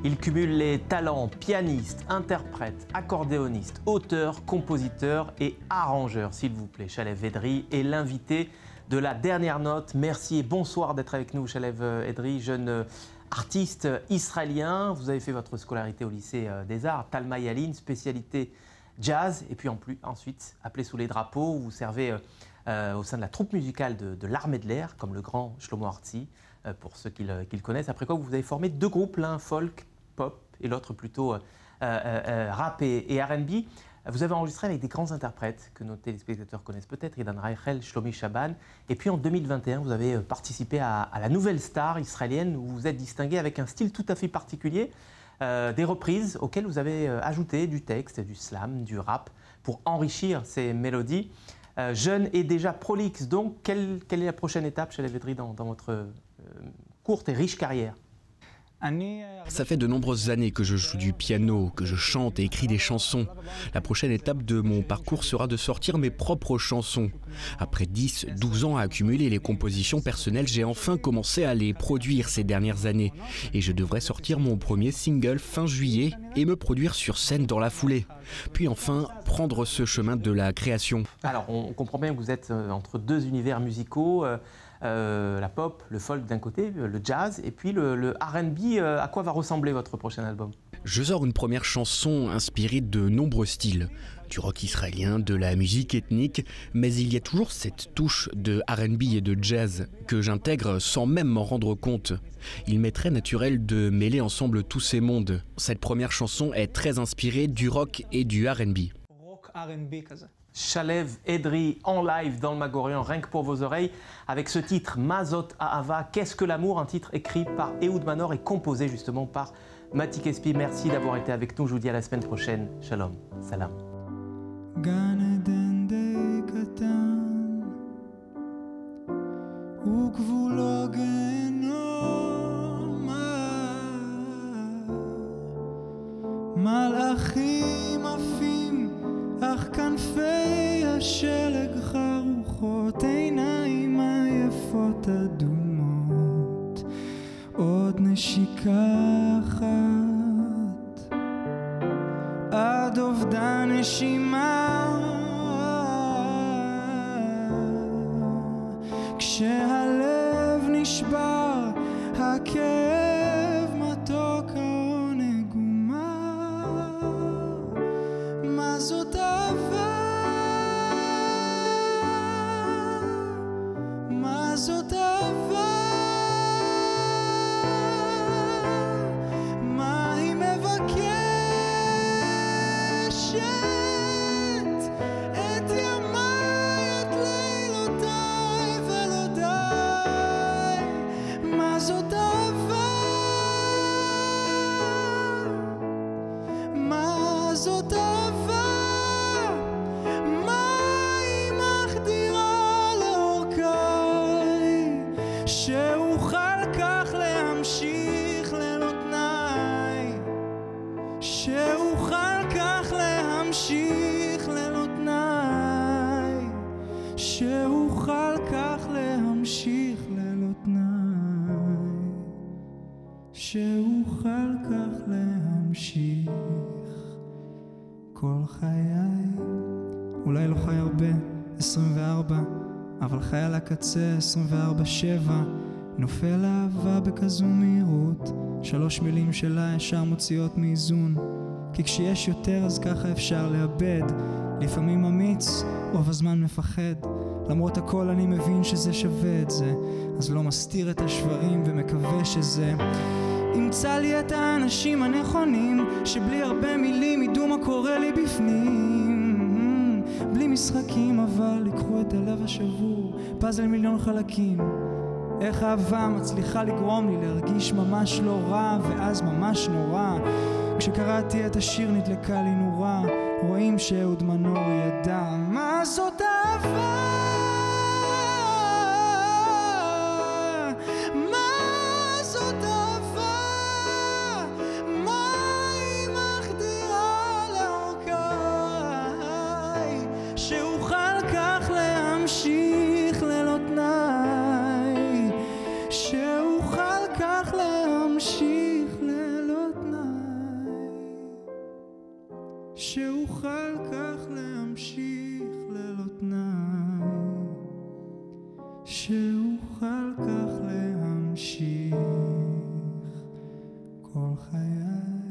Il cumule les talents pianiste, interprète, accordéoniste, auteur, compositeur et arrangeur. S'il vous plaît, Shalev Edry est l'invité de la dernière note. Merci et bonsoir d'être avec nous, Shalev Edry, jeune artiste israélien. Vous avez fait votre scolarité au lycée des Arts, Talma Yalin, spécialité jazz. Et puis ensuite, appelé sous les drapeaux, vous servez au sein de la troupe musicale de l'armée de l'air, comme le grand Shlomo Artzi, pour ceux qui le connaissent. Après quoi, vous avez formé deux groupes, l'un folk, pop, et l'autre plutôt rap et R&B. Vous avez enregistré avec des grands interprètes que nos téléspectateurs connaissent peut-être, Idan Reichel, Shlomi Shaban. Et puis en 2021, vous avez participé à la nouvelle star israélienne où vous vous êtes distingué avec un style tout à fait particulier, des reprises auxquelles vous avez ajouté du texte, du slam, du rap pour enrichir ces mélodies. Jeune et déjà prolixe, donc quelle est la prochaine étape, Shalev Edry, dans votre courte et riche carrière? Ça fait de nombreuses années que je joue du piano, que je chante et écris des chansons. La prochaine étape de mon parcours sera de sortir mes propres chansons. Après 10-12 ans à accumuler les compositions personnelles, j'ai enfin commencé à les produire ces dernières années. Et je devrais sortir mon premier single fin juillet et me produire sur scène dans la foulée. Puis enfin, prendre ce chemin de la création. Alors, on comprend bien que vous êtes entre deux univers musicaux. La pop, le folk d'un côté, le jazz, et puis le R&B. À quoi va ressembler votre prochain album? Je sors une première chanson inspirée de nombreux styles, du rock israélien, de la musique ethnique, mais il y a toujours cette touche de R&B et de jazz que j'intègre sans même m'en rendre compte. Il m'est très naturel de mêler ensemble tous ces mondes. Cette première chanson est très inspirée du rock et du R&B. Shalev Edry en live dans le Magorian, rien que pour vos oreilles, avec ce titre Mazot Ahava, qu'est-ce que l'amour, un titre écrit par Ehud Manor et composé justement par Mati Kespi. Merci d'avoir été avec nous, je vous dis à la semaine prochaine. Shalom, salam. אך כנפי השלג חרוכות, עיניים עייפות אדומות, עוד נשיקה אחת עד אובדן נשימה, כשהלב נשבר הכאב מתוק העונג ומה, מה זאת זאת אהבה, מה היא מבקשת? את ימיי, את לילותיי ולא די. מה זאת אהבה? מה זאת אהבה? שאוכל כך להמשיך ללא תנאי, שאוכל כך להמשיך ללא תנאי, שאוכל כך להמשיך ללא תנאי, שאוכל כך להמשיך כל חיי. אולי לא חי הרבה, 24, אבל חי על הקצה 24/7, נופל אהבה בכזו מהירות, 3 מילים שלה ישר מוציאות מאיזון, כי כשיש יותר אז ככה אפשר לאבד, לפעמים אמיץ, רוב הזמן מפחד, למרות הכל אני מבין שזה שווה את זה, אז לא מסתיר את השברים ומקווה שזה ימצא לי את האנשים הנכונים, שבלי הרבה מילים ידעו מה קורה לי בפנים, בלי משחקים אבל יקחו את הלב השבור, פאזל מיליון חלקים, איך אהבה מצליחה לגרום לי להרגיש ממש לא רע ואז ממש נורא, כשקראתי את השיר נדלקה לי נורה, רואים שאהוד מנור ידע מה זאת אהבה, מה זאת אהבה, מה היא מחדירה לאורכי, שאוכל כך להמשיך ללא תנאי, שאוכל כך להמשיך ללא תנאי. שאוכל כך להמשיך ללא תנאי, שאוכל כך להמשיך כל חיי.